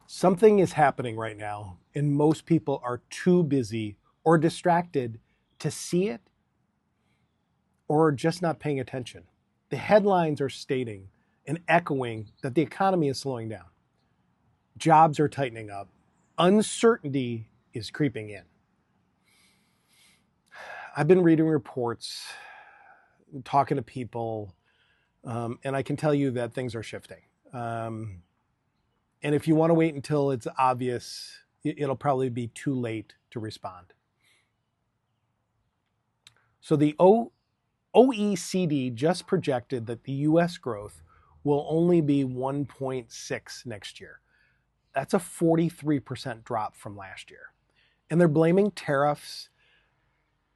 Something is happening right now, and most people are too busy or distracted to see it or just not paying attention. The headlines are stating and echoing that the economy is slowing down. Jobs are tightening up. Uncertainty is creeping in. I've been reading reports, talking to people, and I can tell you that things are shifting. And if you want to wait until it's obvious, it'll probably be too late to respond. So the OECD just projected that the US growth will only be 1.6 next year. That's a 43% drop from last year. And they're blaming tariffs,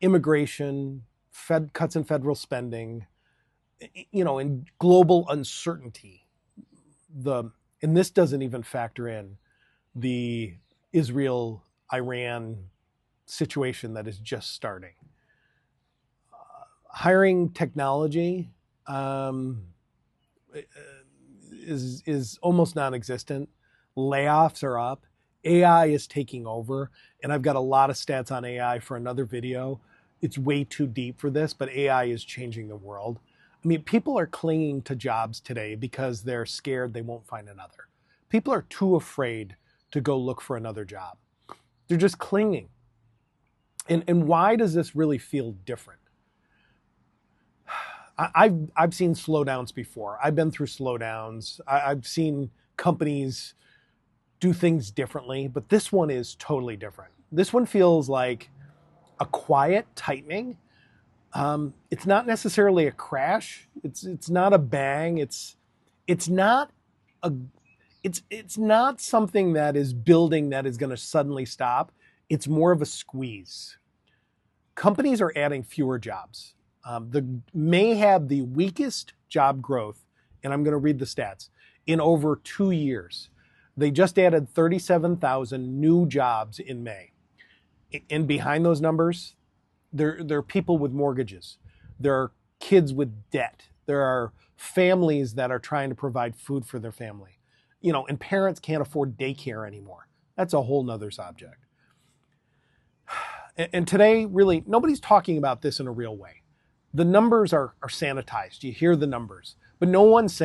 immigration, Fed cuts in federal spending, and global uncertainty. And this doesn't even factor in the Israel-Iran situation that is just starting. Hiring technology is almost non-existent. Layoffs are up. AI is taking over. And I've got a lot of stats on AI for another video. It's way too deep for this, but AI is changing the world. I mean, people are clinging to jobs today because they're scared they won't find another. People are too afraid to go look for another job. They're just clinging. And why does this really feel different? I've seen slowdowns before. I've been through slowdowns. I've seen companies do things differently, but this one is totally different. This one feels like a quiet tightening. It's not necessarily a crash. It's not a bang. It's not something that is building that is going to suddenly stop. It's more of a squeeze. Companies are adding fewer jobs. May have the weakest job growth, and I'm going to read the stats, in over 2 years. They just added 37,000 new jobs in May. And behind those numbers, there are people with mortgages. There are kids with debt. There are families that are trying to provide food for their family. And parents can't afford daycare anymore. That's a whole nother subject. And today, really, nobody's talking about this in a real way. The numbers are sanitized. You hear the numbers, but nobody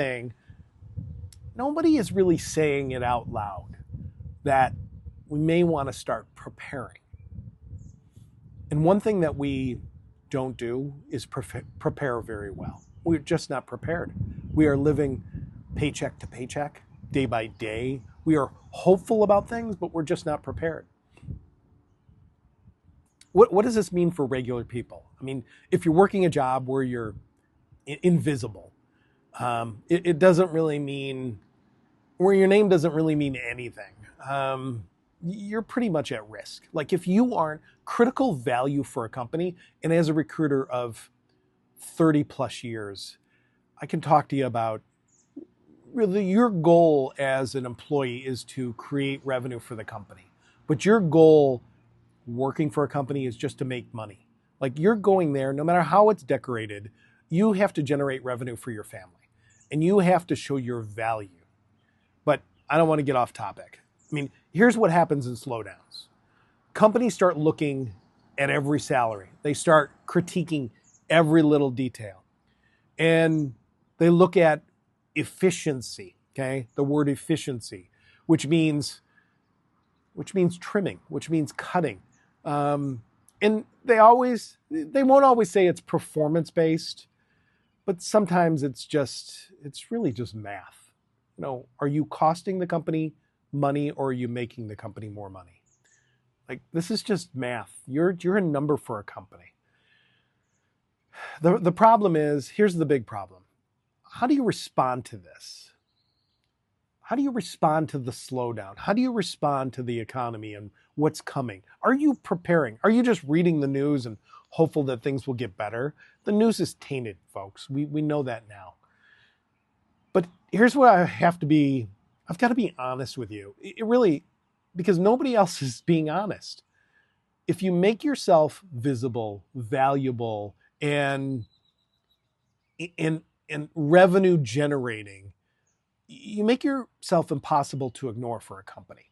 is really saying it out loud that we may want to start preparing. And one thing that we don't do is prepare very well. We're just not prepared. We are living paycheck to paycheck, day by day. We are hopeful about things, but we're just not prepared. What does this mean for regular people? I mean, if you're working a job where you're invisible, it doesn't really mean, where your name doesn't really mean anything. You're pretty much at risk. Like if you aren't critical value for a company, and as a recruiter of 30 plus years, I can talk to you about really your goal as an employee is to create revenue for the company. But your goal working for a company is just to make money. Like you're going there, no matter how it's decorated, you have to generate revenue for your family and you have to show your value. But I don't want to get off topic. I mean, here's what happens in slowdowns. Companies start looking at every salary. They start critiquing every little detail. And they look at efficiency, okay? The word efficiency, which means trimming, which means cutting. And they won't always say it's performance-based, but sometimes it's really just math. Are you costing the company money or are you making the company more money? Like this is just math. You're a number for a company. The problem is, here's the big problem. How do you respond to this? How do you respond to the slowdown? How do you respond to the economy and what's coming? Are you preparing? Are you just reading the news and hopeful that things will get better? The news is tainted, folks. We know that now. But here's what I've got to be honest with you. It really, because nobody else is being honest. If you make yourself visible, valuable, and revenue generating, You make yourself impossible to ignore for a company.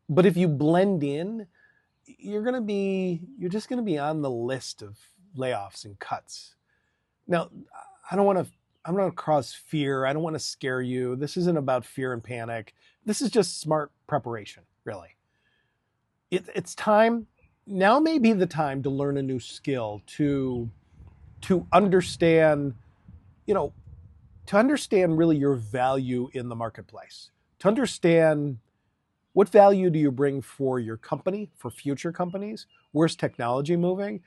But if you blend in, you're just going to be on the list of layoffs and cuts. Now, I'm not going to cause fear. I don't want to scare you. This isn't about fear and panic. This is just smart preparation, really. It's time. Now may be the time to learn a new skill, to understand, to understand really your value in the marketplace, to understand what value do you bring for your company, for future companies? Where's technology moving?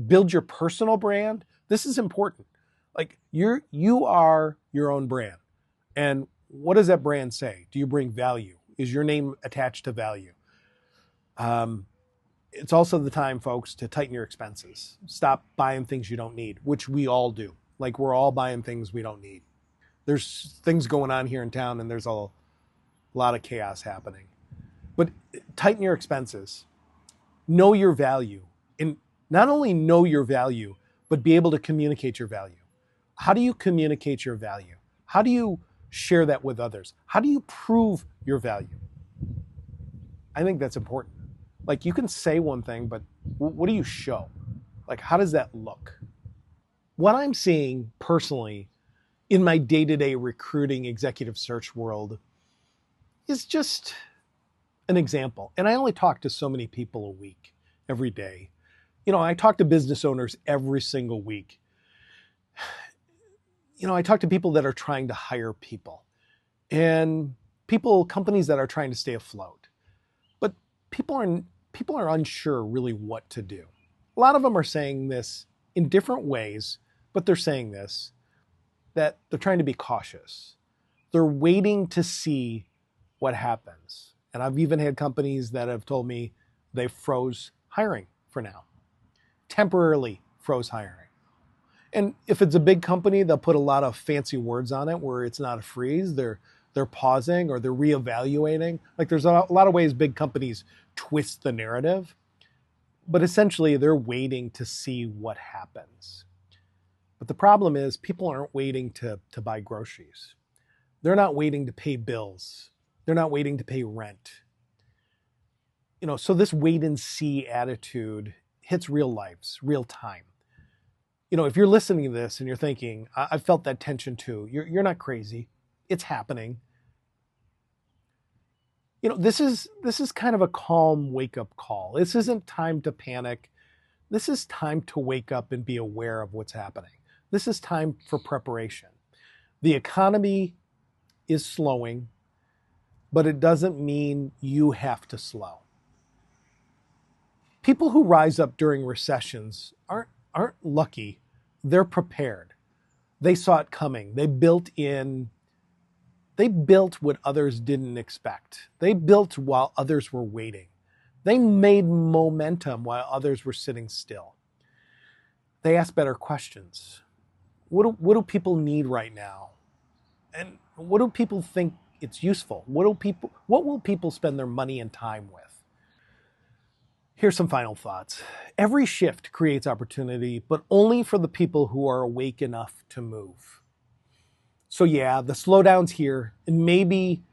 Build your personal brand. This is important. Like you are your own brand. And what does that brand say? Do you bring value? Is your name attached to value? It's also the time, folks, to tighten your expenses. Stop buying things you don't need, which we all do. Like we're all buying things we don't need. There's things going on here in town and there's a lot of chaos happening. But tighten your expenses. Know your value. And not only know your value, but be able to communicate your value. How do you communicate your value? How do you share that with others? How do you prove your value? I think that's important. Like you can say one thing, but what do you show? Like how does that look? What I'm seeing personally in my day-to-day recruiting executive search world is just an example. And I only talk to so many people a week, every day. I talk to business owners every single week. I talk to people that are trying to hire people and companies that are trying to stay afloat. But people are unsure really what to do. A lot of them are saying this in different ways, but they're saying this, that they're trying to be cautious. They're waiting to see what happens. And I've even had companies that have told me they froze hiring for now. Temporarily froze hiring. And if it's a big company, they'll put a lot of fancy words on it where it's not a freeze. They're pausing or they're reevaluating. Like there's a lot of ways big companies twist the narrative. But essentially, they're waiting to see what happens. But the problem is people aren't waiting to buy groceries. They're not waiting to pay bills. They're not waiting to pay rent. So this wait and see attitude hits real lives, real time. If you're listening to this and you're thinking, I felt that tension too, you're not crazy. It's happening. This is kind of a calm wake-up call. This isn't time to panic. This is time to wake up and be aware of what's happening. This is time for preparation. The economy is slowing, but it doesn't mean you have to slow. People who rise up during recessions aren't lucky. They're prepared. They saw it coming. They built what others didn't expect. They built while others were waiting. They made momentum while others were sitting still. They asked better questions. What do people need right now? And what do people think it's useful? What will people spend their money and time with? Here's some final thoughts. Every shift creates opportunity, but only for the people who are awake enough to move. So yeah, the slowdown's here, and maybe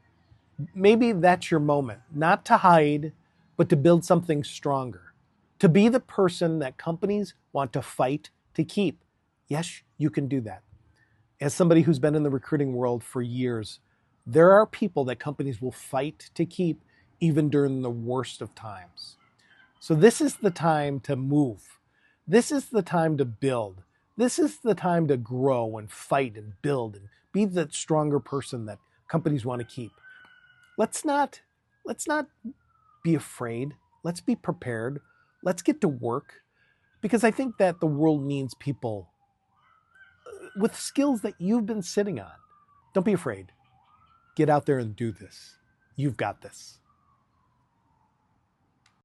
that's your moment, not to hide, but to build something stronger, to be the person that companies want to fight to keep. Yes, you can do that. As somebody who's been in the recruiting world for years, there are people that companies will fight to keep even during the worst of times. So this is the time to move. This is the time to build. This is the time to grow and fight and build and be the stronger person that companies want to keep. Let's not be afraid. Let's be prepared. Let's get to work, because I think that the world needs people with skills that you've been sitting on. Don't be afraid. Get out there and do this. You've got this.